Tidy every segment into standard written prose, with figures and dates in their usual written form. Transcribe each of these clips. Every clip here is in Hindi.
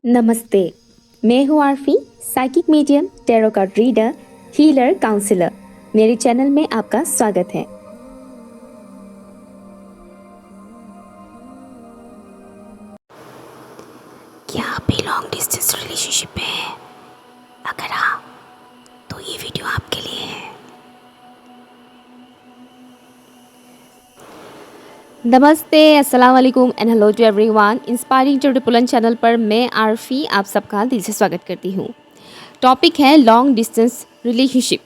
नमस्ते। मैं हूँ Aarfi, psychic medium, tarot card reader, healer, counsellor. मेरे चैनल में आपका स्वागत है। क्या आप भी लॉन्ग डिस्टेंस रिलेशनशिप में हैं? अगर हाँ, तो ये वीडियो आपके लिए है। नमस्ते, अस्सलाम वालेकुम and hello to everyone. Inspiring to ट्रिपुलन चैनल पर मैं आरफी आप सबका दिल से स्वागत करती हूँ। टॉपिक है लॉन्ग डिस्टेंस रिलेशनशिप,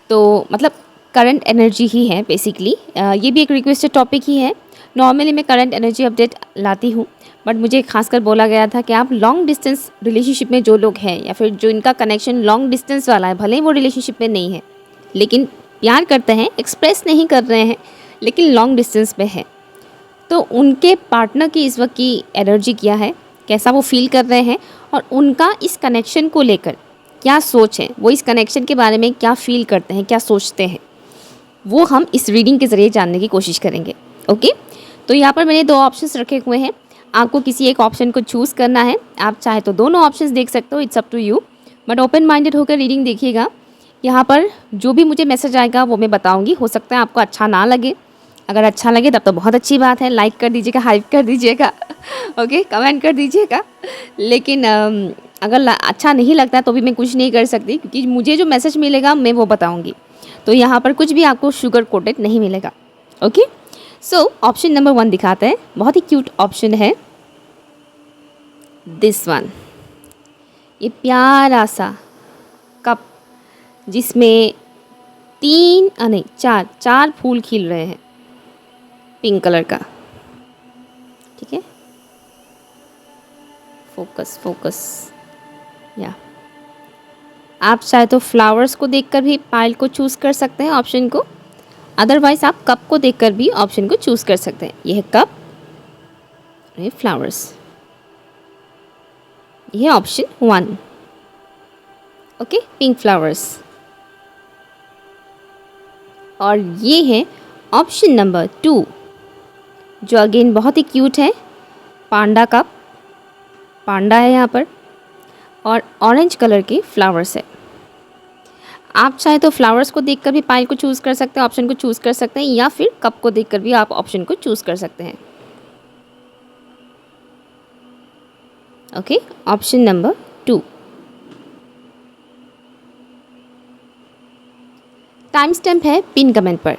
तो मतलब करंट एनर्जी ही है बेसिकली। ये भी एक रिक्वेस्टेड टॉपिक ही है। नॉर्मली मैं करंट एनर्जी अपडेट लाती हूँ, बट मुझे खासकर बोला गया था कि आप लॉन्ग डिस्टेंस रिलेशनशिप में जो लोग हैं या फिर जो इनका कनेक्शन लॉन्ग डिस्टेंस वाला है, भले ही वो रिलेशनशिप में नहीं है लेकिन प्यार करते हैं, एक्सप्रेस नहीं कर रहे हैं लेकिन लॉन्ग डिस्टेंस पे है, तो उनके पार्टनर की इस वक्त की एनर्जी क्या है, कैसा वो फील कर रहे हैं और उनका इस कनेक्शन को लेकर क्या सोच है, वो इस कनेक्शन के बारे में क्या फील करते हैं, क्या सोचते हैं, वो हम इस रीडिंग के ज़रिए जानने की कोशिश करेंगे। ओके, तो यहाँ पर मैंने दो ऑप्शंस रखे हुए हैं। आपको किसी एक ऑप्शन को चूज़ करना है। आप चाहे तो दोनों ऑप्शंस देख सकते हो, it's up to you, but open minded होकर रीडिंग देखिएगा। यहाँ पर जो भी मुझे मैसेज आएगा वो मैं बताऊँगी। हो सकता है आपको अच्छा ना लगे, अगर अच्छा लगे तब तो बहुत अच्छी बात है, लाइक कर दीजिएगा, हाइप कर दीजिएगा, ओके, कमेंट कर दीजिएगा। लेकिन अगर अच्छा नहीं लगता तो भी मैं कुछ नहीं कर सकती, क्योंकि मुझे जो मैसेज मिलेगा मैं वो बताऊंगी। तो यहाँ पर कुछ भी आपको शुगर कोटेड नहीं मिलेगा। ओके, सो ऑप्शन नंबर 1 दिखाते हैं। बहुत ही क्यूट ऑप्शन है दिस वन। ये प्यारा सा कप जिसमें चार फूल खिल रहे हैं पिंक कलर का। ठीक है, फोकस फोकस। या आप चाहे तो फ्लावर्स को देखकर भी पाइल को चूज़ कर सकते हैं ऑप्शन को, अदरवाइज आप कप को देखकर भी ऑप्शन को चूज़ कर सकते हैं। ये है कप, ये फ्लावर्स, ये है ऑप्शन 1। Okay, pink flowers. और ये है ऑप्शन नंबर 2, जो अगेन बहुत ही क्यूट है, पांडा कप, पांडा है यहाँ पर, और ऑरेंज कलर के फ्लावर्स है। आप चाहे तो फ्लावर्स को देखकर भी पाइल को चूज़ कर सकते हैं, ऑप्शन को चूज़ कर सकते हैं, या फिर कप को देखकर भी आप ऑप्शन को चूज़ कर सकते हैं। Okay, option number 2। Time stamp है पिन कमेंट पर।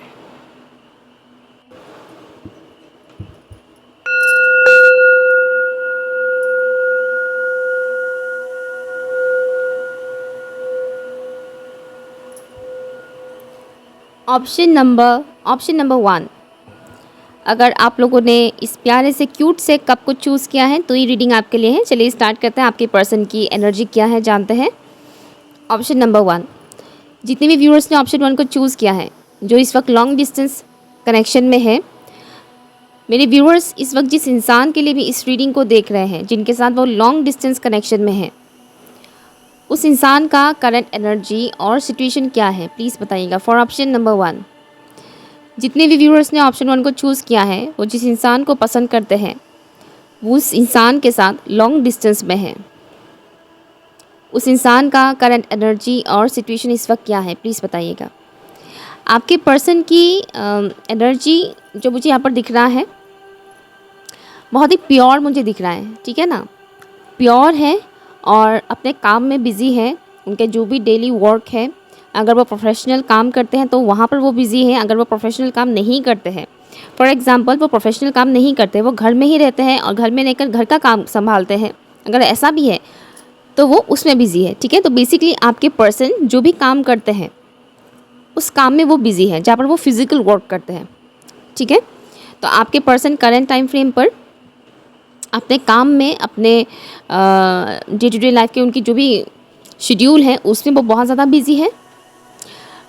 Option number 1। अगर आप लोगों ने इस प्यारे से क्यूट से कप को चूज़ किया है तो ये रीडिंग आपके लिए है। चलिए स्टार्ट करते हैं। आपके पर्सन की एनर्जी क्या है जानते हैं। ऑप्शन नंबर 1, जितने भी व्यूअर्स ने ऑप्शन 1 को चूज़ किया है, जो इस वक्त लॉन्ग डिस्टेंस कनेक्शन में है, मेरे व्यूअर्स इस वक्त जिस इंसान के लिए भी इस रीडिंग को देख रहे हैं, जिनके साथ वो लॉन्ग डिस्टेंस कनेक्शन में है, उस इंसान का करंट एनर्जी और सिचुएशन क्या है प्लीज़ बताइएगा फॉर ऑप्शन नंबर 1। जितने भी व्यूअर्स ने ऑप्शन 1 को चूज़ किया है, वो जिस इंसान को पसंद करते हैं, वो उस इंसान के साथ लॉन्ग डिस्टेंस में है, उस इंसान का करंट एनर्जी और सिचुएशन इस वक्त क्या है प्लीज़ बताइएगा। आपके पर्सन की एनर्जी जो मुझे यहाँ पर दिख रहा है, बहुत ही प्योर मुझे दिख रहा है। ठीक है ना, प्योर है और अपने काम में बिज़ी है। उनके जो भी डेली वर्क है, अगर वो प्रोफेशनल काम करते हैं तो वहाँ पर वो बिज़ी है। अगर वो प्रोफेशनल काम नहीं करते हैं, फॉर एग्ज़ाम्पल वो प्रोफेशनल काम नहीं करते, वो घर में ही रहते हैं और घर में रहकर घर का काम संभालते हैं, अगर ऐसा भी है तो वो उसमें बिज़ी है। ठीक है, तो बेसिकली आपके पर्सन जो भी काम करते हैं उस काम में वो बिज़ी है, जहाँ पर वो फिज़िकल वर्क करते हैं। ठीक है, तो आपके पर्सन करेंट टाइम फ्रेम पर अपने काम में, अपने डे टू डे लाइफ के उनकी जो भी शेड्यूल है उसमें वो बहुत ज़्यादा बिज़ी है,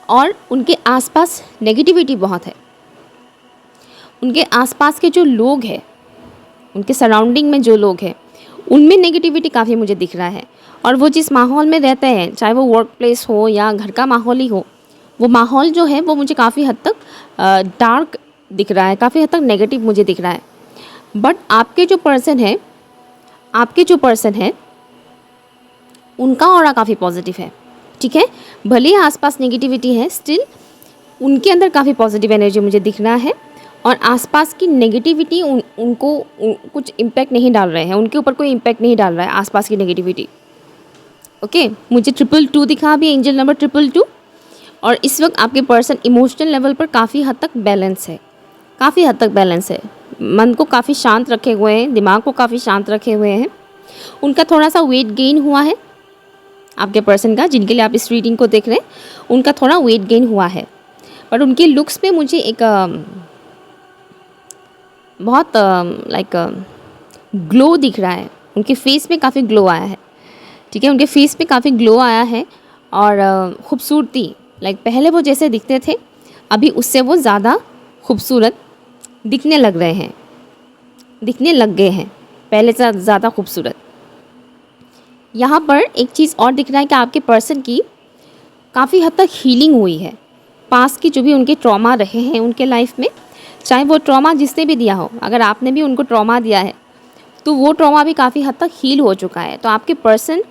और उनके आसपास नेगेटिविटी बहुत है। उनके आसपास के जो लोग हैं, उनके सराउंडिंग में जो लोग हैं, उनमें नेगेटिविटी काफ़ी मुझे दिख रहा है। और वो जिस माहौल में रहते हैं, चाहे वो वर्क प्लेस हो या घर का माहौल ही हो, वो माहौल जो है वो मुझे काफ़ी हद तक डार्क दिख रहा है, काफ़ी हद तक नेगेटिव मुझे दिख रहा है। बट आपके जो पर्सन है, आपके जो पर्सन है उनका ऑरा काफ़ी पॉजिटिव है, ठीक है। भले ही आसपास नेगेटिविटी है, स्टिल उनके अंदर काफ़ी पॉजिटिव एनर्जी मुझे दिख रहा है और आसपास की नेगेटिविटी उनको कुछ इम्पैक्ट नहीं डाल रहे हैं, उनके ऊपर कोई इम्पैक्ट नहीं डाल रहा है आसपास की नेगेटिविटी। ओके, मुझे 222 दिखा भी, एंजल नंबर 222। और इस वक्त आपके पर्सन इमोशनल लेवल पर काफ़ी हद तक बैलेंस है, काफ़ी हद तक बैलेंस है। मन को काफ़ी शांत रखे हुए हैं, दिमाग को काफ़ी शांत रखे हुए हैं। उनका थोड़ा सा वेट गेन हुआ है, आपके पर्सन का, जिनके लिए आप इस रीडिंग को देख रहे हैं, उनका थोड़ा वेट गेन हुआ है। बट उनके लुक्स पे मुझे एक बहुत लाइक ग्लो दिख रहा है। उनके फेस पे काफ़ी ग्लो आया है, ठीक है। उनके फेस पे काफ़ी ग्लो आया है और खूबसूरती, लाइक पहले वो जैसे दिखते थे अभी उससे वो ज़्यादा खूबसूरत दिखने लग रहे हैं, दिखने लग गए हैं, पहले से ज़्यादा खूबसूरत। यहाँ पर एक चीज़ और दिख रहा है कि आपके पर्सन की काफ़ी हद तक हीलिंग हुई है। पास की जो भी उनके ट्रॉमा रहे हैं उनके लाइफ में, चाहे वो ट्रॉमा जिसने भी दिया हो, अगर आपने भी उनको ट्रॉमा दिया है तो वो ट्रॉमा भी काफ़ी हद तक हील हो चुका है। तो आपके पर्सन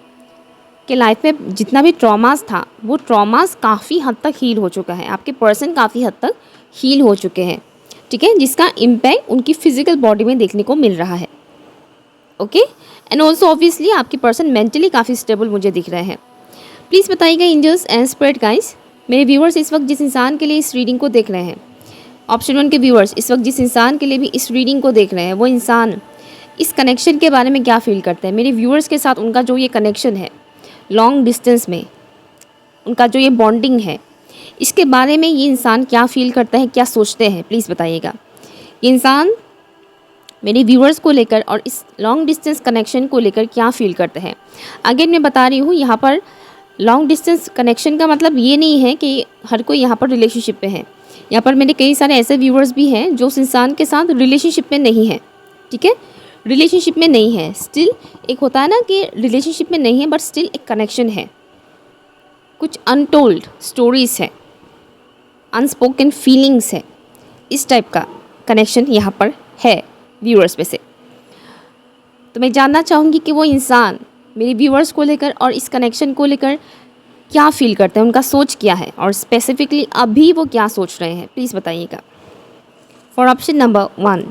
के लाइफ में जितना भी ट्रॉमास था वो ट्रॉमास काफ़ी हद तक हील हो चुका है। आपके पर्सन काफ़ी हद तक हील हो चुके हैं, ठीक है, जिसका इम्पैक्ट उनकी फिजिकल बॉडी में देखने को मिल रहा है। ओके, एंड ऑल्सो ऑब्वियसली आपके पर्सन मेंटली काफ़ी स्टेबल मुझे दिख रहे हैं। प्लीज़ बताइएगा एंजल्स एंड स्पिरिट गाइस, मेरे व्यूअर्स इस वक्त जिस इंसान के लिए इस रीडिंग को देख रहे हैं, ऑप्शन 1 के व्यूअर्स इस वक्त जिस इंसान के लिए भी इस रीडिंग को देख रहे हैं, वो इंसान इस कनेक्शन के बारे में क्या फील करते हैं। मेरे व्यूअर्स के साथ उनका जो ये कनेक्शन है लॉन्ग डिस्टेंस में, उनका जो ये बॉन्डिंग है, इसके बारे में ये इंसान क्या फील करता है, क्या सोचते हैं, प्लीज़ बताइएगा। ये इंसान मेरे व्यूअर्स को लेकर और इस लॉन्ग डिस्टेंस कनेक्शन को लेकर क्या फील करते हैं। अगेन मैं बता रही हूँ, यहाँ पर लॉन्ग डिस्टेंस कनेक्शन का मतलब ये नहीं है कि हर कोई यहाँ पर रिलेशनशिप में है। यहाँ पर मेरे कई सारे ऐसे व्यूअर्स भी हैं जो उस इंसान के साथ रिलेशनशिप में नहीं है, ठीक है, रिलेशनशिप में नहीं है, स्टिल एक होता है ना कि रिलेशनशिप में नहीं है बट स्टिल एक कनेक्शन है, कुछ अनटोल्ड स्टोरीज है, अनस्पोकन फीलिंग्स है, इस टाइप का कनेक्शन यहाँ पर है व्यूअर्स में से। तो मैं जानना चाहूँगी कि वो इंसान मेरे व्यूअर्स को लेकर और इस कनेक्शन को लेकर क्या फील करते हैं, उनका सोच क्या है और स्पेसिफिकली अभी वो क्या सोच रहे हैं, प्लीज़ बताइएगा। फॉर ऑप्शन नंबर 1,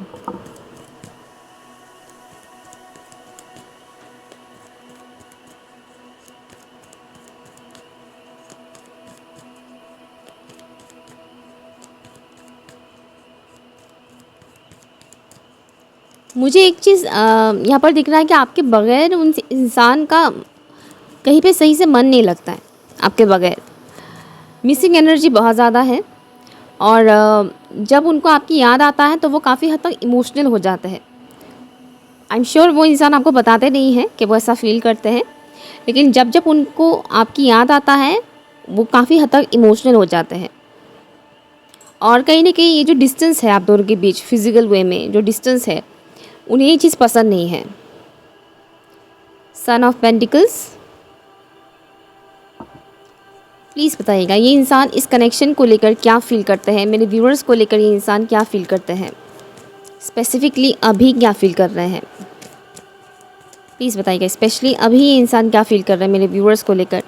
मुझे एक चीज़ यहाँ पर दिख रहा है कि आपके बगैर उन इंसान का कहीं पे सही से मन नहीं लगता है, आपके बगैर मिसिंग एनर्जी बहुत ज़्यादा है। और जब उनको आपकी याद आता है तो वो काफ़ी हद तक इमोशनल हो जाते हैं। आई एम श्योर वो इंसान आपको बताते नहीं हैं कि वो ऐसा फील करते हैं, लेकिन जब जब उनको आपकी याद आता है वो काफ़ी हद तक इमोशनल हो जाते हैं। और कहीं ना कहीं ये जो डिस्टेंस है आप दोनों के बीच, फिजिकल वे में जो डिस्टेंस है, उन्हें ये चीज़ पसंद नहीं है। सन ऑफ पेंटिकल्स, प्लीज़ बताइएगा ये इंसान इस कनेक्शन को लेकर क्या फील करते हैं, मेरे व्यूअर्स को लेकर ये इंसान क्या फील करते हैं, स्पेसिफिकली अभी क्या फील कर रहे हैं, प्लीज़ बताइएगा। स्पेशली अभी ये इंसान क्या फील कर रहे हैं मेरे व्यूअर्स को लेकर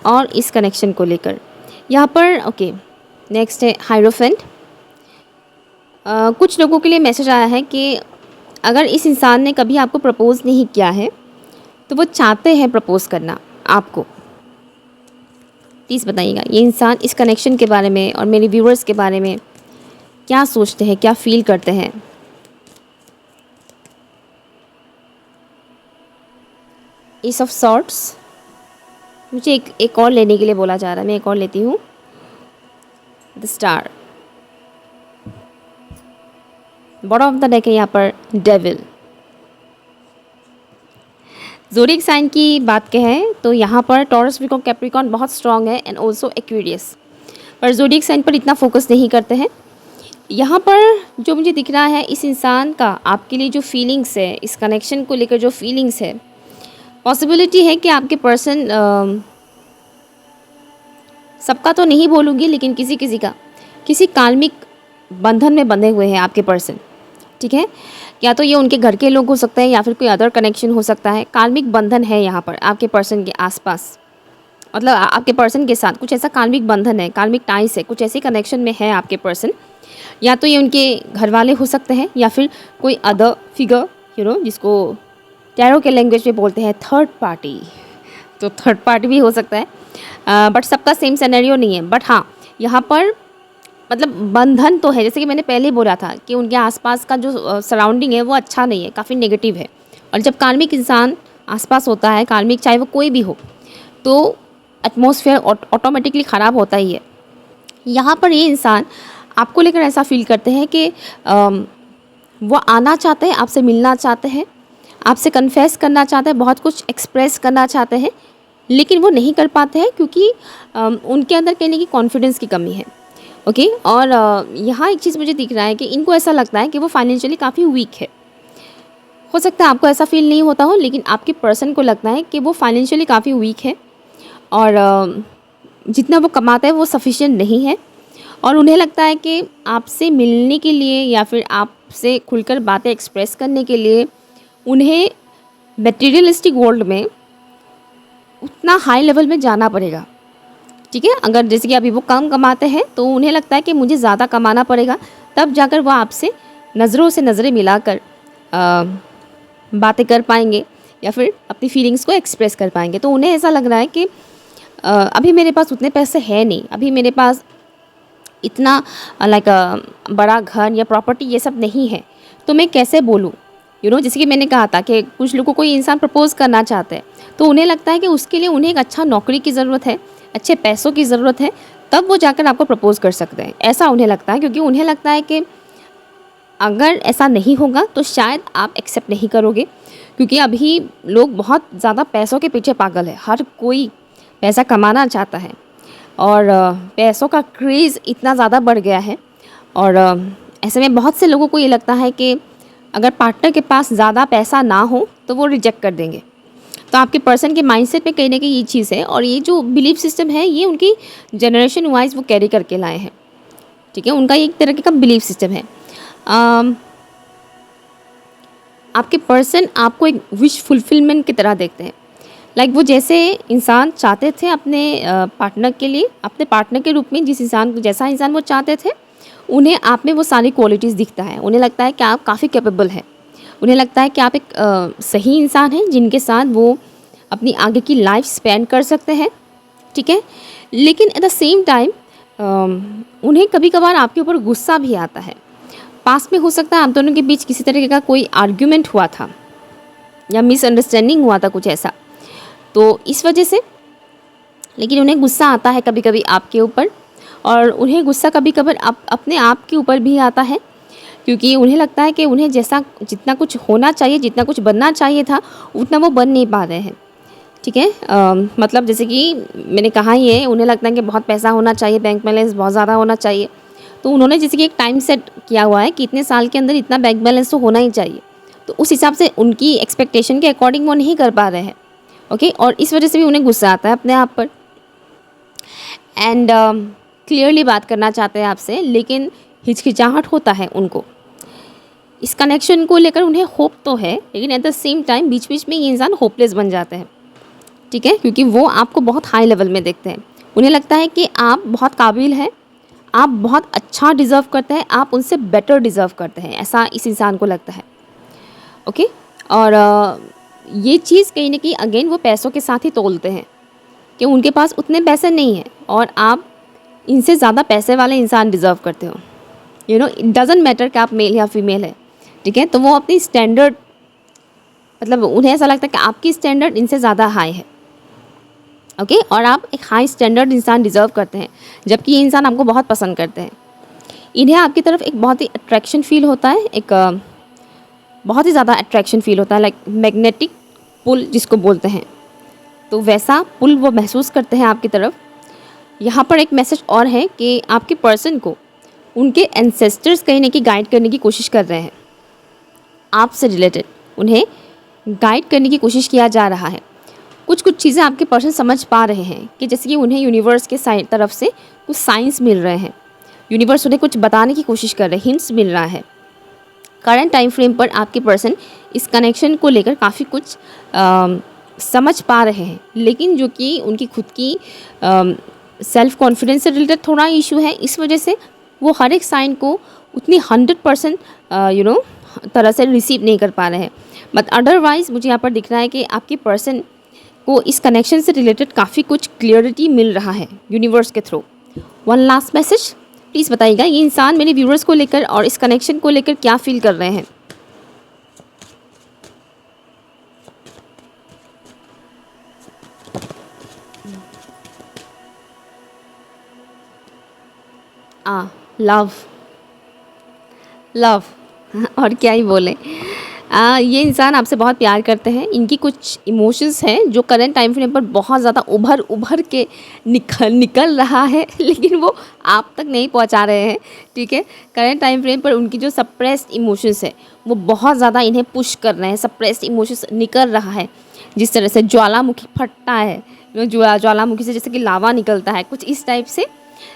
और इस कनेक्शन को लेकर। यहाँ पर ओके, नेक्स्ट है हायरोफेंट। कुछ लोगों के लिए मैसेज आया है कि अगर इस इंसान ने कभी आपको प्रपोज़ नहीं किया है तो वो चाहते हैं प्रपोज़ करना आपको। प्लीज़ बताइएगा ये इंसान इस कनेक्शन के बारे में और मेरे व्यूअर्स के बारे में क्या सोचते हैं, क्या फील करते हैं। एस ऑफ सॉर्ट्स, मुझे एक और लेने के लिए बोला जा रहा है, मैं एक और लेती हूँ। The star, bottom of the deck है यहाँ पर डेविल। ज़ोडिएक साइन की बात कहें तो यहाँ पर टॉरस, विको, कैप्रिकॉर्न बहुत स्ट्रॉन्ग है एंड ऑल्सो एक्वेरियस, पर ज़ोडिएक साइन पर इतना फोकस नहीं करते हैं। यहाँ पर जो मुझे दिख रहा है इस इंसान का आपके लिए जो फीलिंग्स है, इस कनेक्शन को लेकर जो फीलिंग्स है, पॉसिबिलिटी है कि आपके पर्सन, सबका तो नहीं बोलूँगी लेकिन किसी का किसी कार्मिक बंधन में बंधे हुए हैं आपके पर्सन, ठीक है। या तो ये उनके घर के लोग हो सकते हैं या फिर कोई अदर कनेक्शन हो सकता है। कार्मिक बंधन है यहाँ पर आपके पर्सन के आसपास, मतलब आपके पर्सन के साथ कुछ ऐसा कार्मिक बंधन है, कार्मिक टाइस है, कुछ ऐसे कनेक्शन में है आपके पर्सन। या तो ये उनके घर वाले हो सकते हैं या फिर कोई अदर फिगर, जिसको टैरो के लैंग्वेज में बोलते हैं थर्ड पार्टी। तो थर्ड पार्टी भी हो सकता है, बट सबका सेम सिनेरियो नहीं है। बट हाँ, यहाँ पर मतलब बंधन तो है, जैसे कि मैंने पहले ही बोला था कि उनके आसपास का जो सराउंडिंग है वो अच्छा नहीं है, काफ़ी नेगेटिव है। और जब कार्मिक इंसान आसपास होता है, कार्मिक चाहे वो कोई भी हो, तो एटमॉस्फेयर ऑटोमेटिकली ख़राब होता ही है। यहाँ पर ये इंसान आपको लेकर ऐसा फील करते हैं कि वो आना चाहते हैं, आपसे मिलना चाहते हैं, आपसे कन्फेस करना चाहते हैं, बहुत कुछ एक्सप्रेस करना चाहते हैं, लेकिन वो नहीं कर पाते हैं क्योंकि उनके अंदर कहने की कॉन्फिडेंस की कमी है। ओके, और यहाँ एक चीज़ मुझे दिख रहा है कि इनको ऐसा लगता है कि वो फाइनेंशियली काफ़ी वीक है। हो सकता है आपको ऐसा फील नहीं होता हो, लेकिन आपके पर्सन को लगता है कि वो फाइनेंशियली काफ़ी वीक है और जितना वो कमाता है वो सफिशिएंट नहीं है। और उन्हें लगता है कि आपसे मिलने के लिए या फिर आपसे खुलकर बातें एक्सप्रेस करने के लिए उन्हें मटेरियलिस्टिक वर्ल्ड में उतना हाई लेवल में जाना पड़ेगा। ठीक है, अगर जैसे कि अभी वो कम कमाते हैं तो उन्हें लगता है कि मुझे ज़्यादा कमाना पड़ेगा, तब जाकर वो आपसे नज़रों से नज़रें मिलाकर बातें कर पाएंगे या फिर अपनी फीलिंग्स को एक्सप्रेस कर पाएंगे। तो उन्हें ऐसा लग रहा है कि अभी मेरे पास उतने पैसे हैं नहीं, अभी मेरे पास इतना बड़ा घर या प्रॉपर्टी ये सब नहीं है, तो मैं कैसे बोलूँ। जैसे कि मैंने कहा था कि कुछ लोगों को कोई इंसान प्रपोज़ करना चाहते हैं तो उन्हें लगता है कि उसके लिए उन्हें एक अच्छा नौकरी की ज़रूरत है, अच्छे पैसों की ज़रूरत है, तब वो जाकर आपको प्रपोज़ कर सकते हैं, ऐसा उन्हें लगता है। क्योंकि उन्हें लगता है कि अगर ऐसा नहीं होगा तो शायद आप एक्सेप्ट नहीं करोगे, क्योंकि अभी लोग बहुत ज़्यादा पैसों के पीछे पागल है, हर कोई पैसा कमाना चाहता है और पैसों का क्रेज़ इतना ज़्यादा बढ़ गया है। और ऐसे में बहुत से लोगों को ये लगता है कि अगर पार्टनर के पास ज़्यादा पैसा ना हो तो वो रिजेक्ट कर देंगे। तो आपके पर्सन के माइंडसेट में कहीं ना कहीं ये चीज़ है, और ये जो बिलीफ सिस्टम है ये उनकी जनरेशन वाइज वो कैरी करके लाए हैं। ठीक है, उनका एक तरह का बिलीफ सिस्टम है। आपके पर्सन आपको एक विश फुलफिलमेंट की तरह देखते हैं। लाइक वो जैसे इंसान चाहते थे अपने पार्टनर के लिए, अपने पार्टनर के रूप में जैसा इंसान वो चाहते थे, उन्हें आप में वो सारी क्वालिटीज़ दिखता है। उन्हें लगता है कि आप काफ़ी कैपेबल हैं, उन्हें लगता है कि आप एक सही इंसान हैं जिनके साथ वो अपनी आगे की लाइफ स्पेंड कर सकते हैं। ठीक है, लेकिन एट द सेम टाइम उन्हें कभी कभार आपके ऊपर गुस्सा भी आता है। पास में हो सकता है आप दोनों के बीच किसी तरीके का कोई आर्ग्यूमेंट हुआ था या मिसअंडरस्टैंडिंग हुआ था कुछ ऐसा, तो इस वजह से लेकिन उन्हें गुस्सा आता है कभी कभी आपके ऊपर, और उन्हें गुस्सा कभी कभार अपने आप के ऊपर भी आता है, क्योंकि उन्हें लगता है कि उन्हें जितना कुछ होना चाहिए, जितना कुछ बनना चाहिए था, उतना वो बन नहीं पा रहे हैं। ठीक है, मतलब जैसे कि मैंने कहा ही है, उन्हें लगता है कि बहुत पैसा होना चाहिए, बैंक बैलेंस बहुत ज़्यादा होना चाहिए, तो उन्होंने जैसे कि एक टाइम सेट किया हुआ है कि इतने साल के अंदर इतना बैंक बैलेंस तो होना ही चाहिए, तो उस हिसाब से उनकी एक्सपेक्टेशन के अकॉर्डिंग वो नहीं कर पा रहे हैं। ओके, और इस वजह से भी उन्हें गुस्सा आता है अपने आप पर, एंड क्लियरली बात करना चाहते हैं आपसे, लेकिन हिचकिचाहट होता है उनको। इस कनेक्शन को लेकर उन्हें होप तो है, लेकिन एट द सेम टाइम बीच बीच में ये इंसान होपलेस बन जाते हैं। ठीक है, क्योंकि वो आपको बहुत हाई लेवल में देखते हैं, उन्हें लगता है कि आप बहुत काबिल हैं, आप बहुत अच्छा डिज़र्व करते हैं, आप उनसे बेटर डिज़र्व करते हैं, ऐसा इस इंसान को लगता है। ओके, और ये चीज़ कहीं ना कहीं अगेन वो पैसों के साथ ही तोलते हैं कि उनके पास उतने पैसे नहीं हैं और आप इनसे ज़्यादा पैसे वाले इंसान डिज़र्व करते हो। इट डज़ंट मैटर कि आप मेल या फीमेल है। ठीक है, तो वो अपनी स्टैंडर्ड, मतलब उन्हें ऐसा लगता है कि आपकी स्टैंडर्ड इनसे ज़्यादा हाई है। ओके, और आप एक हाई स्टैंडर्ड इंसान डिज़र्व करते हैं, जबकि ये इंसान आपको बहुत पसंद करते हैं। इन्हें आपकी तरफ एक बहुत ही अट्रैक्शन फील होता है, एक बहुत ही ज़्यादा अट्रैक्शन फील होता है, लाइक मैग्नेटिक पुल जिसको बोलते हैं, तो वैसा पुल वो महसूस करते हैं आपकी तरफ। यहाँ पर एक मैसेज और है कि आपके पर्सन को उनके एंसेस्टर्स कहीं ना कहीं गाइड करने की कोशिश कर रहे हैं, आपसे रिलेटेड उन्हें गाइड करने की कोशिश किया जा रहा है। कुछ चीज़ें आपके पर्सन समझ पा रहे हैं कि जैसे कि उन्हें यूनिवर्स के तरफ से कुछ साइंस मिल रहे हैं, यूनिवर्स उन्हें कुछ बताने की कोशिश कर रहे हैं, हिंट्स मिल रहा है। करंट टाइम फ्रेम पर आपके पर्सन इस कनेक्शन को लेकर काफ़ी कुछ समझ पा रहे हैं, लेकिन जो कि उनकी खुद की सेल्फ कॉन्फिडेंस से रिलेटेड थोड़ा इशू है। इस वजह से वो हर एक साइन को उतनी 100% तरह से रिसीव नहीं कर पा रहे हैं। बट अदरवाइज़ मुझे यहाँ पर दिख रहा है कि आपके पर्सन को इस कनेक्शन से रिलेटेड काफ़ी कुछ क्लियरिटी मिल रहा है यूनिवर्स के through. One last message please बताइएगा, ये इंसान मेरे व्यूअर्स को लेकर और इस कनेक्शन को लेकर क्या फील कर रहे हैं। लव लव और क्या ही बोले। ये इंसान आपसे बहुत प्यार करते हैं। इनकी कुछ इमोशंस हैं जो करंट टाइम फ्रेम पर बहुत ज़्यादा उभर के निकल रहा है, लेकिन वो आप तक नहीं पहुंचा रहे हैं। ठीक है, करंट टाइम फ्रेम पर उनकी जो सप्रेस्ड इमोशंस है वो बहुत ज़्यादा इन्हें पुश कर रहे हैं। सप्रेस्ड इमोशंस निकल रहा है, जिस तरह से ज्वालामुखी फटता है, ज्वालामुखी से जैसे कि लावा निकलता है, कुछ इस टाइप से।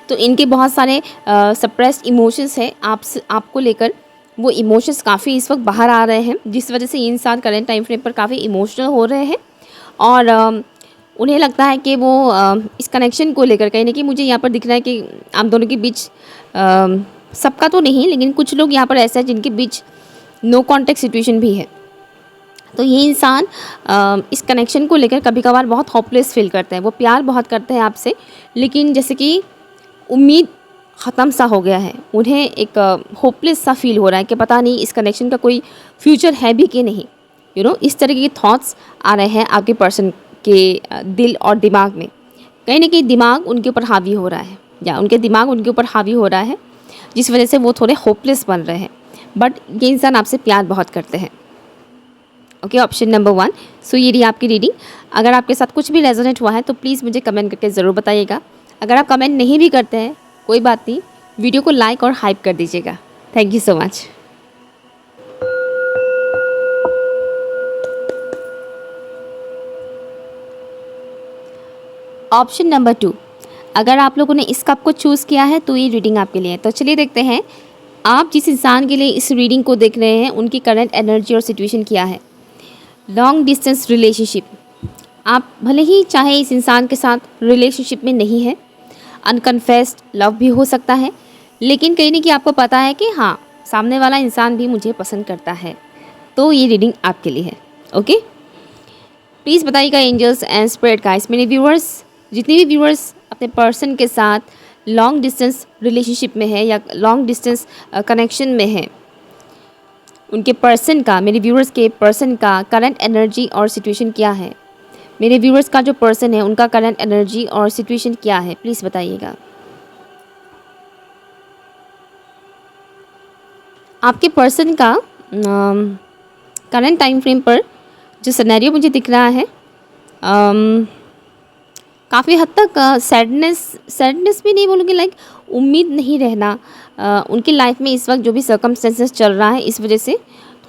तो इनके बहुत सारे सप्रेस्ड इमोशंस है आपको लेकर। वो इमोशंस काफ़ी इस वक्त बाहर आ रहे हैं, जिस वजह से ये इंसान करंट टाइम फ्रेम पर काफ़ी इमोशनल हो रहे हैं। और उन्हें लगता है कि वो इस कनेक्शन को लेकर कहीं ना कहीं, मुझे यहाँ पर दिख रहा है कि आप दोनों के बीच, सबका तो नहीं लेकिन कुछ लोग यहाँ पर ऐसे हैं जिनके बीच नो कॉन्टेक्ट सिचुएशन भी है। तो ये इंसान इस कनेक्शन को लेकर कभी कभार बहुत होपलेस फील करते हैं। वो प्यार बहुत करते हैं आपसे, लेकिन जैसे कि उम्मीद ख़त्म सा हो गया है। उन्हें एक होपलेस सा फील हो रहा है कि पता नहीं इस कनेक्शन का कोई फ्यूचर है भी कि नहीं। इस तरह के थॉट्स आ रहे हैं आपके पर्सन के दिल और दिमाग में। कहीं ना कहीं दिमाग उनके ऊपर हावी हो रहा है, या उनके दिमाग उनके ऊपर हावी हो रहा है, जिस वजह से वो थोड़े होपलेस बन रहे हैं। बट ये इंसान आपसे प्यार बहुत करते हैं। Okay, option number 1। सो ये रही आपकी रीडिंग। अगर आपके साथ कुछ भी रेजोनेट हुआ है तो प्लीज़ मुझे कमेंट करके ज़रूर बताइएगा। अगर आप कमेंट नहीं भी करते हैं कोई बात नहीं, वीडियो को लाइक और हाइप कर दीजिएगा। Thank you so much. Option number 2। अगर आप लोगों ने इस कप को चूज़ किया है तो ये रीडिंग आपके लिए है। तो चलिए देखते हैं आप जिस इंसान के लिए इस रीडिंग को देख रहे हैं उनकी करंट एनर्जी और सिचुएशन क्या है। Long distance relationship. आप भले ही चाहे इस इंसान के साथ रिलेशनशिप में नहीं है, अनकन्फेस्ड लव भी हो सकता है, लेकिन कहीं नहीं कि आपको पता है कि हाँ, सामने वाला इंसान भी मुझे पसंद करता है। तो ये रीडिंग आपके लिए है। ओके, प्लीज़ बताइएगा एंजल्स एंड स्पिरिट गाइड्स, मेरे व्यूअर्स, जितने भी व्यूअर्स अपने पर्सन के साथ लॉन्ग डिस्टेंस रिलेशनशिप में है या लॉन्ग डिस्टेंस कनेक्शन में है, उनके पर्सन का, मेरे व्यूअर्स के पर्सन का करंट एनर्जी और सिचुएशन क्या है। मेरे व्यूअर्स का जो पर्सन है उनका करंट एनर्जी और सिचुएशन क्या है, प्लीज़ बताइएगा। आपके पर्सन का करंट टाइम फ्रेम पर जो सिनेरियो मुझे दिख रहा है, काफ़ी हद तक सैडनेस भी नहीं बोलूँगी, लाइक उम्मीद नहीं रहना उनकी लाइफ में इस वक्त जो भी सर्कमस्टेंसेस चल रहा है, इस वजह से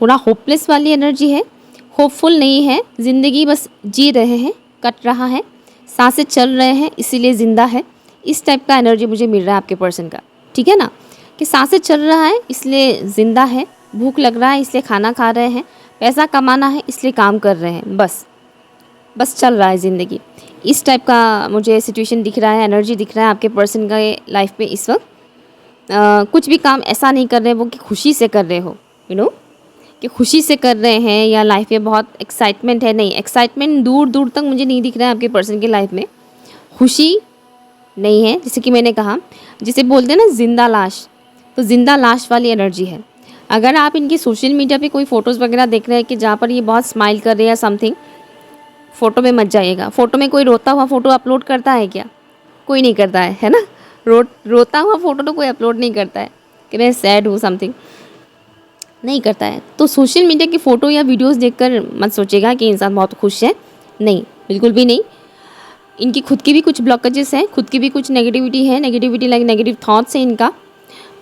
थोड़ा होपलेस वाली एनर्जी है। होपफुल नहीं है, ज़िंदगी बस जी रहे हैं, कट रहा है, सांसें चल रहे हैं इसीलिए ज़िंदा है। इस टाइप का एनर्जी मुझे मिल रहा है आपके पर्सन का। ठीक है ना, कि सांसें चल रहा है इसलिए ज़िंदा है, भूख लग रहा है इसलिए खाना खा रहे हैं, पैसा कमाना है इसलिए काम कर रहे हैं, बस चल रहा है ज़िंदगी। इस टाइप का मुझे सिचुएशन दिख रहा है, एनर्जी दिख रहा है आपके पर्सन का लाइफ में इस वक्त। कुछ भी काम ऐसा नहीं कर रहे वो कि खुशी से कर रहे हो, कि खुशी से कर रहे हैं या लाइफ में बहुत एक्साइटमेंट है, नहीं, एक्साइटमेंट दूर दूर तक मुझे नहीं दिख रहा है आपके पर्सन की लाइफ में। खुशी नहीं है, जैसे कि मैंने कहा, जिसे बोलते हैं ना जिंदा लाश, तो जिंदा लाश वाली एनर्जी है। अगर आप इनकी सोशल मीडिया पे कोई फ़ोटोज़ वगैरह देख रहे हैं कि जहाँ पर ये बहुत स्माइल कर रहे हैं या समथिंग, फ़ोटो में मत जाइएगा। फ़ोटो में कोई रोता हुआ फ़ोटो अपलोड करता है क्या? कोई नहीं करता है ना। रोता हुआ फ़ोटो तो कोई अपलोड नहीं करता है कि मैं सैड हूँ, समथिंग नहीं करता है। तो सोशल मीडिया की फ़ोटो या वीडियोस देखकर मत सोचिएगा कि इंसान बहुत खुश है, नहीं, बिल्कुल भी नहीं। इनकी खुद की भी कुछ ब्लॉकेजेस हैं, खुद की भी कुछ नेगेटिविटी है, नेगेटिविटी लाइक नेगेटिव थॉट्स हैं इनका,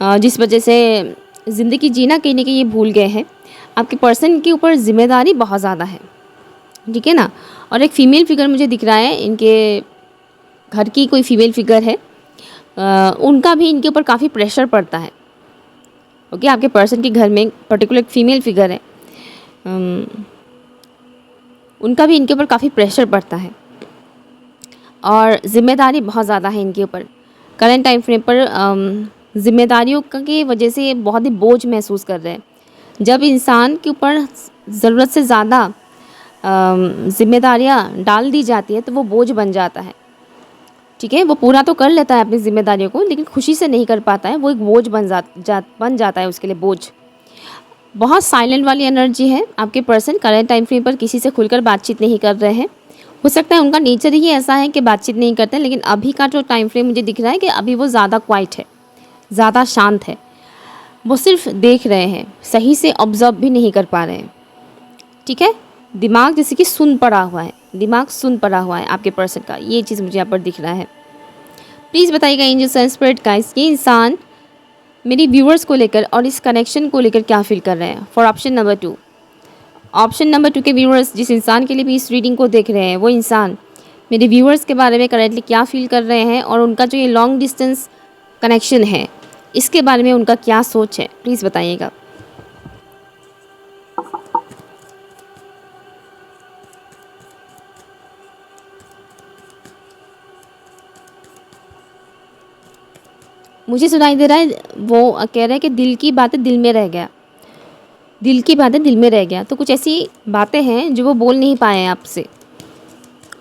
जिस वजह से ज़िंदगी जीना कहीं ना कहीं ये भूल गए हैं। आपके पर्सन के ऊपर जिम्मेदारी बहुत ज़्यादा है, ठीक है ना। और एक फ़ीमेल फिगर मुझे दिख रहा है, इनके घर की कोई फीमेल फिगर है, उनका भी इनके ऊपर काफ़ी प्रेशर पड़ता है। ओके, आपके पर्सन के घर में पर्टिकुलर फीमेल फिगर है, उनका भी इनके ऊपर काफ़ी प्रेशर पड़ता है और ज़िम्मेदारी बहुत ज़्यादा है इनके ऊपर। करंट टाइम फ्रेम पर ज़िम्मेदारियों की वजह से ये बहुत ही बोझ महसूस कर रहे हैं। जब इंसान के ऊपर ज़रूरत से ज़्यादा ज़िम्मेदारियाँ डाल दी जाती है तो वो बोझ बन जाता है। ठीक है, वो पूरा तो कर लेता है अपनी ज़िम्मेदारियों को, लेकिन खुशी से नहीं कर पाता है, वो एक बोझ बन जाता है उसके लिए, बोझ। बहुत साइलेंट वाली एनर्जी है आपके पर्सन। करंट टाइम फ्रेम पर किसी से खुलकर बातचीत नहीं कर रहे हैं। हो सकता है उनका नेचर ही ऐसा है कि बातचीत नहीं करते, लेकिन अभी का जो टाइम फ्रेम मुझे दिख रहा है कि अभी वो ज़्यादा क्वाइट है, ज़्यादा शांत है। वो सिर्फ देख रहे हैं, सही से ऑब्जर्व भी नहीं कर पा रहे हैं। ठीक है, दिमाग जैसे कि सुन पड़ा हुआ है, दिमाग सुन पड़ा हुआ है आपके पर्सन का, ये चीज़ मुझे यहाँ पर दिख रहा है। प्लीज़ बताइएगा एंजल्स एंड स्पिरिट गाइस, ये इंसान मेरी व्यूअर्स को लेकर और इस कनेक्शन को लेकर क्या फील कर रहे हैं। For option number 2, option number 2 के व्यूअर्स जिस इंसान के लिए भी इस रीडिंग को देख रहे हैं, वो इंसान मेरे व्यूअर्स के बारे में करेंटली क्या फील कर रहे हैं और उनका जो ये लॉन्ग डिस्टेंस कनेक्शन है इसके बारे में उनका क्या सोच है, प्लीज़ बताइएगा। मुझे सुनाई दे रहा है, वो कह रहे हैं कि दिल की बातें दिल में रह गया, दिल की बातें दिल में रह गया। तो कुछ ऐसी बातें हैं जो वो बोल नहीं पाए हैं आपसे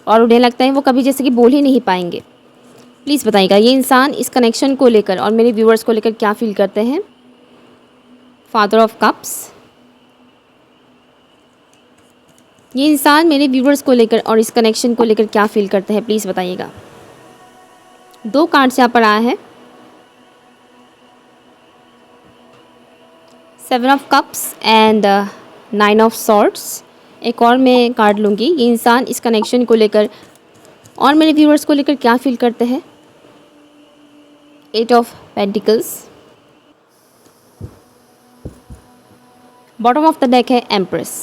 और उन्हें लगता है वो कभी जैसे कि बोल ही नहीं पाएंगे। प्लीज़ बताइएगा ये इंसान इस कनेक्शन को लेकर और मेरे व्यूअर्स को लेकर क्या फील करते हैं। फादर ऑफ कप्स, ये इंसान मेरे व्यूअर्स को लेकर और इस कनेक्शन को लेकर क्या फील करते हैं, प्लीज़ बताइएगा। 2 कार्ड्स यहाँ पर आया है, 7 of cups and 9 of swords. एक और मैं कार्ड लूँगी, ये इंसान इस कनेक्शन को लेकर और मेरे व्यूअर्स को लेकर क्या फील करते हैं। 8 of pentacles. Bottom of the deck है एम्प्रेस।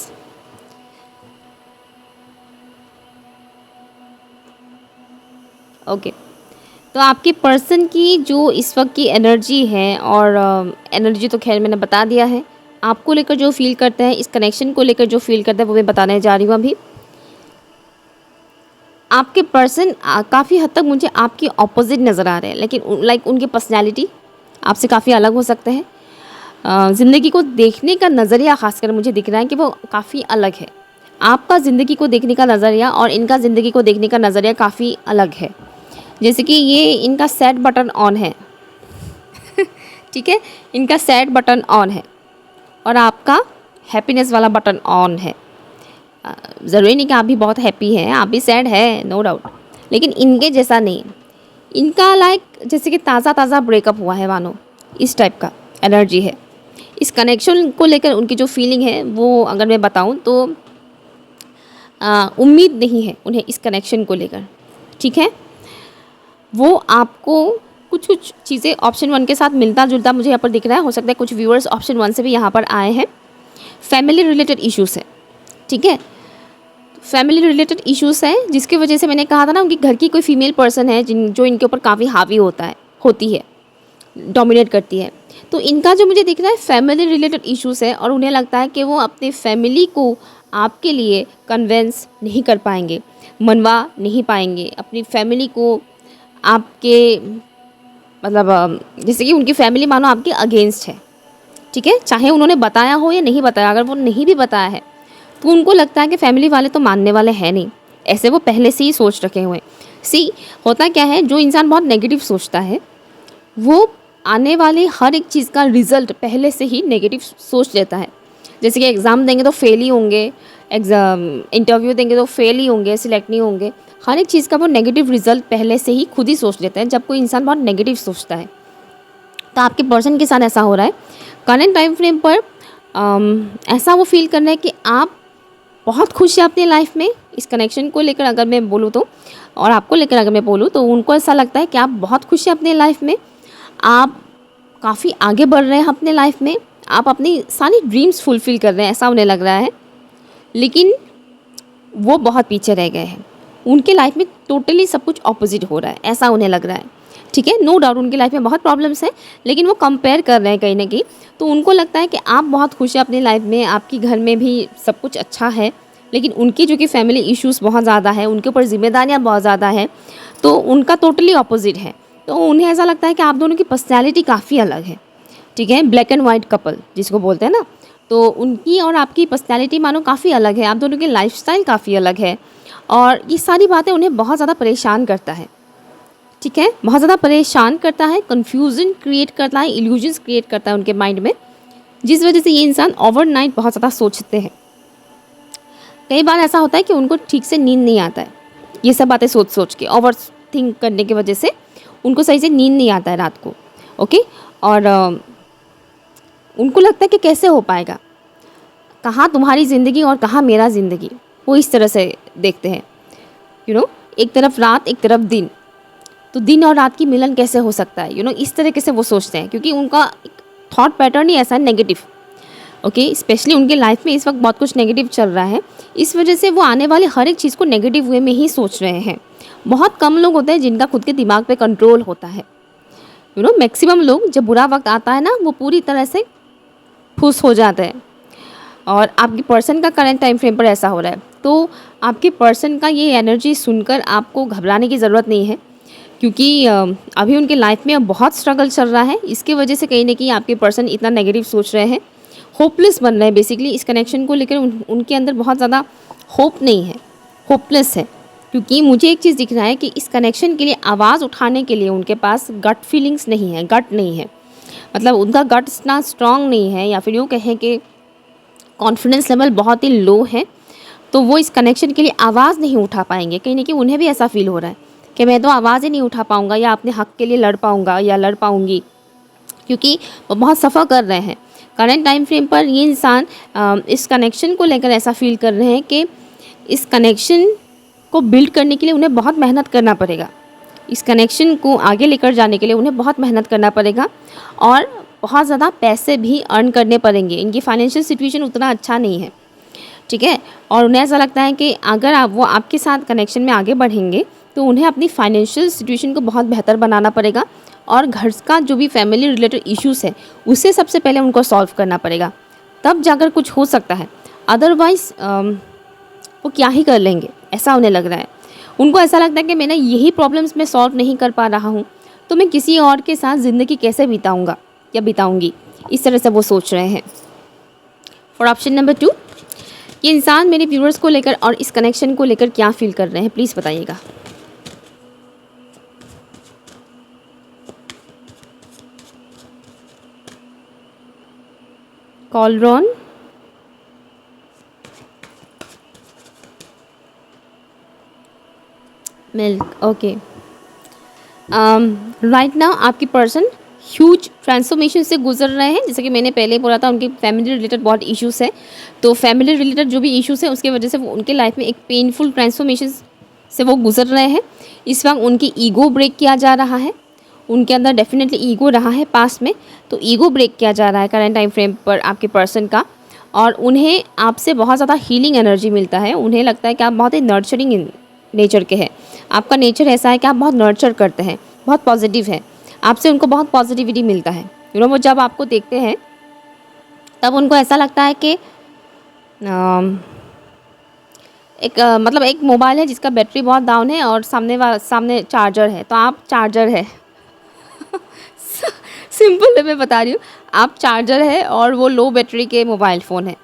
ओके, तो आपके पर्सन की जो इस वक्त की एनर्जी है, और एनर्जी तो खैर मैंने बता दिया है, आपको लेकर जो फील करते हैं, इस कनेक्शन को लेकर जो फील करते हैं वो मैं बताने जा रही हूँ अभी। आपके पर्सन काफ़ी हद तक मुझे आपकी ऑपोजिट नज़र आ रहे हैं, लेकिन लाइक उनकी पर्सनैलिटी आपसे काफ़ी अलग हो सकते हैं। ज़िंदगी को देखने का नज़रिया ख़ासकर मुझे दिख रहा है कि वो काफ़ी अलग है। आपका ज़िंदगी को देखने का नज़रिया और इनका ज़िंदगी को देखने का नज़रिया काफ़ी अलग है। जैसे कि ये इनका सेट बटन ऑन है ठीक है, इनका सेट बटन ऑन है और आपका हैप्पीनेस वाला बटन ऑन है। ज़रूरी नहीं कि आप भी बहुत हैप्पी हैं, आप भी सैड है, नो डाउट, लेकिन इनके जैसा नहीं। इनका लाइक जैसे कि ताज़ा ताज़ा ब्रेकअप हुआ है मानो, इस टाइप का एनर्जी है। इस कनेक्शन को लेकर उनकी जो फीलिंग है वो अगर मैं बताऊं तो उम्मीद नहीं है उन्हें इस कनेक्शन को लेकर। ठीक है, वो आपको कुछ कुछ चीज़ें ऑप्शन 1 के साथ मिलता जुलता मुझे यहाँ पर दिख रहा है। हो सकता है कुछ व्यूअर्स ऑप्शन 1 से भी यहाँ पर आए हैं। फैमिली रिलेटेड इश्यूज़ है, ठीक है, फैमिली रिलेटेड इश्यूज़ हैं जिसकी वजह से मैंने कहा था ना, उनकी घर की कोई फीमेल पर्सन है जो इनके ऊपर काफ़ी हावी होती है, डोमिनेट करती है। तो इनका जो मुझे दिख रहा है फैमिली रिलेटेड इश्यूज़ है और उन्हें लगता है कि वो अपने फैमिली को आपके लिए कन्वेंस नहीं कर पाएंगे, मनवा नहीं पाएंगे अपनी फैमिली को आपके, मतलब जैसे कि उनकी फैमिली मानो आपके अगेंस्ट है। ठीक है, चाहे उन्होंने बताया हो या नहीं बताया, अगर वो नहीं भी बताया है तो उनको लगता है कि फैमिली वाले तो मानने वाले हैं नहीं, ऐसे वो पहले से ही सोच रखे हुए हैं। होता क्या है, जो इंसान बहुत नेगेटिव सोचता है वो आने वाले हर एक चीज़ का रिज़ल्ट पहले से ही नेगेटिव सोच लेता है। जैसे कि एग्ज़ाम देंगे तो फेल ही होंगे, इंटरव्यू देंगे तो फेल ही होंगे, सिलेक्ट नहीं होंगे, हर एक चीज़ का वो नेगेटिव रिजल्ट पहले से ही खुद ही सोच लेते हैं जब कोई इंसान बहुत नेगेटिव सोचता है। तो आपके पर्सन के साथ ऐसा हो रहा है। करंट टाइम फ्रेम पर ऐसा वो फील कर रहे हैं कि आप बहुत खुश हैं अपनी लाइफ में, इस कनेक्शन को लेकर अगर मैं बोलूँ तो, और आपको लेकर अगर मैं बोलूँ तो उनको ऐसा लगता है कि आप बहुत खुश हैं अपनी लाइफ में, आप काफ़ी आगे बढ़ रहे हैं अपने लाइफ में, आप अपनी सारी ड्रीम्स फुलफ़िल कर रहे हैं, ऐसा उन्हें लग रहा है। लेकिन वो बहुत पीछे रह गए हैं, उनके लाइफ में टोटली सब कुछ ऑपोजिट हो रहा है, ऐसा उन्हें लग रहा है। ठीक है। नो डाउट उनकी लाइफ में बहुत प्रॉब्लम्स हैं, लेकिन वो कंपेयर कर रहे हैं कहीं ना कहीं। तो उनको लगता है कि आप बहुत खुश हैं अपनी लाइफ में, आपकी घर में भी सब कुछ अच्छा है, लेकिन उनकी जो कि फैमिली इश्यूज़ बहुत ज़्यादा है, उनके ऊपर जिम्मेदारियाँ बहुत ज़्यादा है, तो उनका टोटली ऑपोजिट है। तो उन्हें ऐसा लगता है कि आप दोनों की पर्सनैलिटी काफ़ी अलग है, ठीक है। ब्लैक एंड वाइट कपल जिसको बोलते हैं ना, तो उनकी और आपकी पर्सनैलिटी मानो काफ़ी अलग है, आप दोनों की लाइफस्टाइल काफ़ी अलग है, और ये सारी बातें उन्हें बहुत ज़्यादा परेशान करता है, ठीक है। बहुत ज़्यादा परेशान करता है, कन्फ्यूज़न क्रिएट करता है, इल्यूजन्स क्रिएट करता है उनके माइंड में, जिस वजह से ये इंसान ओवरनाइट बहुत ज़्यादा सोचते हैं। कई बार ऐसा होता है कि उनको ठीक से नींद नहीं आता है, ये सब बातें सोच सोच के, ओवर थिंक करने की वजह से उनको सही से नींद नहीं आता है रात को, ओके। और उनको लगता है कि कैसे हो पाएगा, कहाँ तुम्हारी ज़िंदगी और कहाँ मेरा ज़िंदगी, वो इस तरह से देखते हैं, एक तरफ रात एक तरफ दिन, तो दिन और रात की मिलन कैसे हो सकता है, इस तरीके से वो सोचते हैं, क्योंकि उनका थॉट पैटर्न ही ऐसा है नेगेटिव, ओके। स्पेशली उनके लाइफ में इस वक्त बहुत कुछ नेगेटिव चल रहा है, इस वजह से वो आने वाले हर एक चीज़ को नेगेटिव वे में ही सोच रहे हैं। बहुत कम लोग होते हैं जिनका खुद के दिमाग पे कंट्रोल होता है, मैक्सिमम लोग जब बुरा वक्त आता है ना, वो पूरी तरह से खुश हो जाते हैं। और आपकी पर्सन का करंट टाइम फ्रेम पर ऐसा हो रहा है, तो आपके पर्सन का ये एनर्जी सुनकर आपको घबराने की ज़रूरत नहीं है, क्योंकि अभी उनके लाइफ में बहुत स्ट्रगल चल रहा है। इसकी वजह से कहीं ना कहीं आपके पर्सन इतना नेगेटिव सोच रहे हैं, होपलेस बन रहे हैं बेसिकली। इस कनेक्शन को लेकर उनके अंदर बहुत ज़्यादा होप नहीं है, होपलेस है। क्योंकि मुझे एक चीज़ दिख रहा है कि इस कनेक्शन के लिए आवाज़ उठाने के लिए उनके पास गट फीलिंग्स नहीं है, गट नहीं है, मतलब उनका गट इतना स्ट्रांग नहीं है, या फिर यूँ कहें कि कॉन्फिडेंस लेवल बहुत ही लो है, तो वो इस कनेक्शन के लिए आवाज़ नहीं उठा पाएंगे। कहीं ना कहीं उन्हें भी ऐसा फील हो रहा है कि मैं तो आवाज़ ही नहीं उठा पाऊँगा, या अपने हक़ के लिए लड़ पाऊँगा या लड़ पाऊँगी, क्योंकि वो बहुत सफ़र कर रहे हैं। करंट टाइम फ्रेम पर ये इंसान इस कनेक्शन को लेकर ऐसा फील कर रहे हैं कि इस कनेक्शन को बिल्ड करने के लिए उन्हें बहुत मेहनत करना पड़ेगा, इस कनेक्शन को आगे लेकर जाने के लिए उन्हें बहुत मेहनत करना पड़ेगा, और बहुत ज़्यादा पैसे भी अर्न करने पड़ेंगे। इनकी फाइनेंशियल सिचुएशन उतना अच्छा नहीं है, ठीक है। और उन्हें ऐसा लगता है कि अगर वो आपके साथ कनेक्शन में आगे बढ़ेंगे तो उन्हें अपनी फाइनेंशियल सिचुएशन को बहुत बेहतर बनाना पड़ेगा, और घर का जो भी फैमिली रिलेटेड इश्यूज़ है उसे सबसे पहले उनको सॉल्व करना पड़ेगा, तब जाकर कुछ हो सकता है। अदरवाइज़ वो क्या ही कर लेंगे, ऐसा उन्हें लग रहा है। उनको ऐसा लगता है कि मैंने यही प्रॉब्लम्स मैं सॉल्व नहीं कर पा रहा हूँ, तो मैं किसी और के साथ ज़िंदगी कैसे बिताऊँगा या बिताऊँगी, इस तरह से वो सोच रहे हैं। फॉर ऑप्शन नंबर 2, ये इंसान मेरे व्यूअर्स को लेकर और इस कनेक्शन को लेकर क्या फील कर रहे हैं, प्लीज़ बताइएगा। कॉलरॉन, मिल्क, ओके। राइट नाउ आपकी पर्सन ह्यूज ट्रांसफॉर्मेशन से गुजर रहे हैं। जैसे कि मैंने पहले बोला था, उनके फैमिली रिलेटेड बहुत इश्यूज़ है, तो फैमिली रिलेटेड जो भी इश्यूज़ है उसकी वजह से वो उनके लाइफ में एक पेनफुल ट्रांसफॉर्मेशन से वो गुजर रहे हैं। इस वक्त उनकी ईगो ब्रेक किया जा रहा है, उनके अंदर डेफिनेटली ईगो रहा है पास्ट में, तो ईगो ब्रेक किया जा रहा है करंट टाइम फ्रेम पर आपके पर्सन का, और उन्हें आपसे बहुत ज़्यादा हीलिंग एनर्जी मिलता है। उन्हें लगता है कि आप बहुत ही नर्चरिंग नेचर के हैं, आपका नेचर ऐसा है कि आप बहुत नर्चर करते हैं, बहुत पॉजिटिव है, आपसे उनको बहुत पॉजिटिविटी मिलता है। वो जब आपको देखते हैं तब उनको ऐसा लगता है कि मतलब एक मोबाइल है जिसका बैटरी बहुत डाउन है और सामने चार्जर है, तो आप चार्जर है सिंपल है, मैं बता रही हूँ, आप चार्जर है और वो लो बैटरी के मोबाइल फ़ोन है,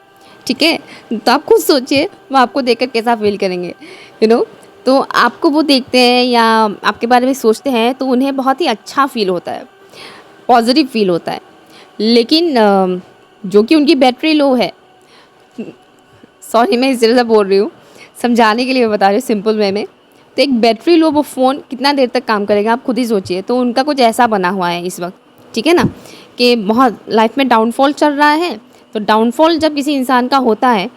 ठीक है। तो आप खुद सोचिए वो आपको देखकर कैसा फील करेंगे, तो आपको वो देखते हैं या आपके बारे में सोचते हैं तो उन्हें बहुत ही अच्छा फील होता है, पॉजिटिव फील होता है। लेकिन जो कि उनकी बैटरी लो है, सॉरी मैं इस तरह से बोल रही हूँ, समझाने के लिए मैं बता रही हूँ सिंपल वे में, तो एक बैटरी लो वो फ़ोन कितना देर तक काम करेगा आप खुद ही सोचिए। तो उनका कुछ ऐसा बना हुआ है इस वक्त, ठीक है ना, कि बहुत लाइफ में डाउनफॉल चल रहा है। तो डाउनफॉल जब किसी इंसान का होता है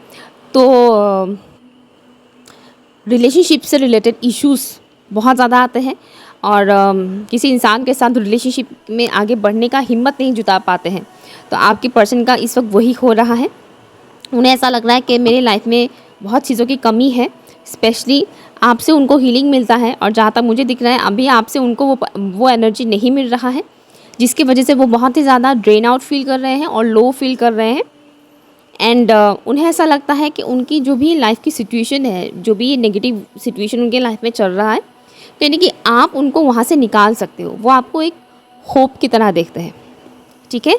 तो रिलेशनशिप से रिलेटेड इश्यूज़ बहुत ज़्यादा आते हैं, और किसी इंसान के साथ रिलेशनशिप में आगे बढ़ने का हिम्मत नहीं जुटा पाते हैं। तो आपके पर्सन का इस वक्त वही हो रहा है। उन्हें ऐसा लग रहा है कि मेरी लाइफ में बहुत चीज़ों की कमी है, स्पेशली आपसे उनको हीलिंग मिलता है, और जहाँ तक मुझे दिख रहा है अभी आपसे उनको वो एनर्जी नहीं मिल रहा है, जिसकी वजह से वो बहुत ही ज़्यादा ड्रेन आउट फील कर रहे हैं और लो फील कर रहे हैं। एंड उन्हें ऐसा लगता है कि उनकी जो भी लाइफ की सिचुएशन है, जो भी नेगेटिव सिचुएशन उनके लाइफ में चल रहा है, तो यानी कि आप उनको वहाँ से निकाल सकते हो। वो आपको एक होप की तरह देखते हैं, ठीक है,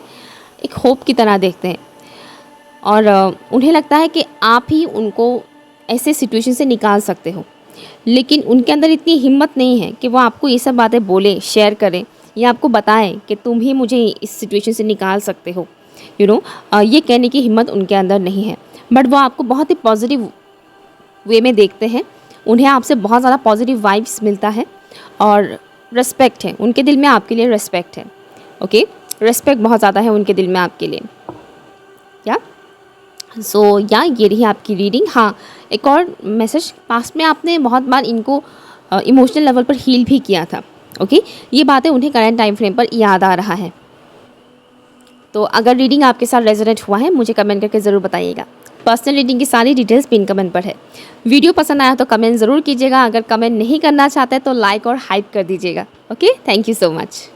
एक होप की तरह देखते हैं। और उन्हें लगता है कि आप ही उनको ऐसे सिचुएशन से निकाल सकते हो, लेकिन उनके अंदर इतनी हिम्मत नहीं है कि वो आपको ये सब बातें बोले, शेयर करें या आपको बताएं कि तुम ही मुझे इस सिचुएशन से निकाल सकते हो। ये कहने की हिम्मत उनके अंदर नहीं है। बट वो आपको बहुत ही पॉजिटिव वे में देखते हैं, उन्हें आपसे बहुत ज़्यादा पॉजिटिव वाइब्स मिलता है और रिस्पेक्ट है उनके दिल में, आपके लिए रिस्पेक्ट है। ओके, रिस्पेक्ट बहुत ज़्यादा है उनके दिल में आपके लिए। या या ये रही आपकी रीडिंग। हाँ, एक और मैसेज, पास्ट में आपने बहुत बार इनको इमोशनल लेवल पर हील भी किया था। ओके, ये बातें उन्हें करंट टाइम फ्रेम पर याद आ रहा है। तो अगर रीडिंग आपके साथ रेजोनेट हुआ है, मुझे कमेंट करके ज़रूर बताइएगा। पर्सनल रीडिंग की सारी डिटेल्स पिन कमेंट पर है। वीडियो पसंद आया तो कमेंट ज़रूर कीजिएगा। अगर कमेंट नहीं करना चाहते तो लाइक और हाइप कर दीजिएगा। Okay, thank you so much.